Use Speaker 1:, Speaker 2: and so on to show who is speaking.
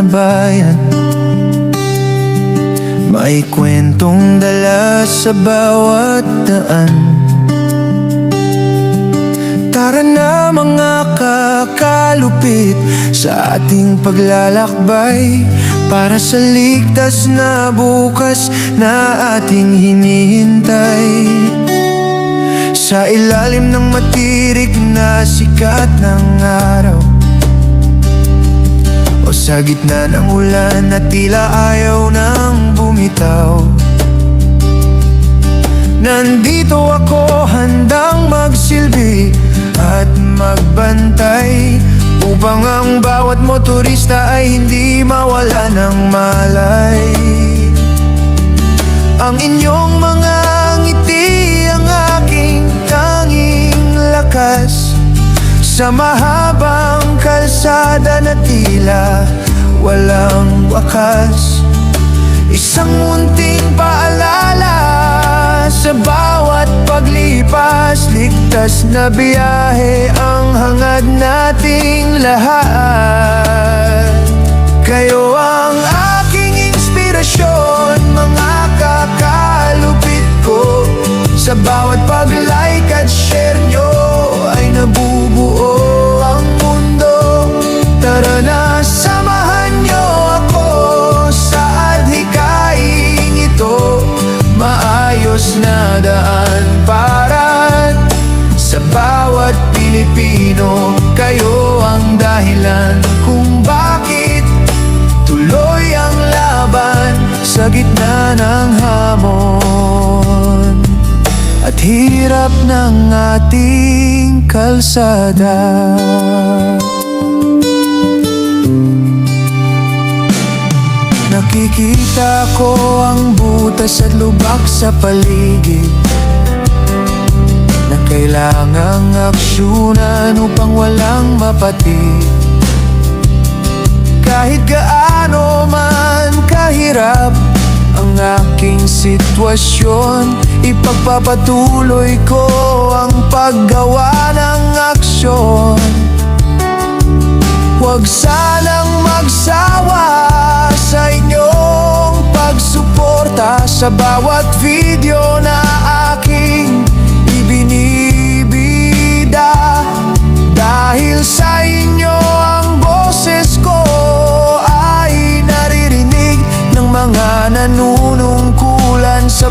Speaker 1: na bayan. May kwentong dala sa bawat daan. Tara na mga kakalupit sa ating paglalakbay, para sa ligtas na bukas na ating hinihintay. Sa ilalim ng matirik na sikat ng araw, o sa gitna ng ulan na tila ayaw nang bumitaw, nandito ako handang magsilbi at magbantay, upang ang bawat motorista ay hindi mawala ng malay. Ang inyong mga ngiti ang aking tanging lakas, sa mahabang kalsada na tila walang wakas. Isang munting paalala sa bawat paglipas, ligtas na biyahe ang hangad nating lahat. Kayo ang aking inspirasyon, mga kakalupit ko. Sa bawat pag-like at share nyo ay nabubuo ang mundo. Tara na, samahan nyo ako sa adhikaing ito. Maayos na daan para sa bawat Pilipino. Kayo ang dahilan kung bakit tuloy ang laban sa gitna ng hamon at hirap ng ating kalsada. Nakikita ko ang butas at lubak sa paligid, na kailangang aksyonan upang walang mapatid. Kahit gaano man kahirap ang aking sitwasyon, ipagpapatuloy ko ang paggawa ng aksyon. Huwag sanang magsawa sa inyong pagsuporta sa bawat video na aking ibinibida. Dahil sa inyo ang boses ko ay naririnig ng mga nanunungkulan sa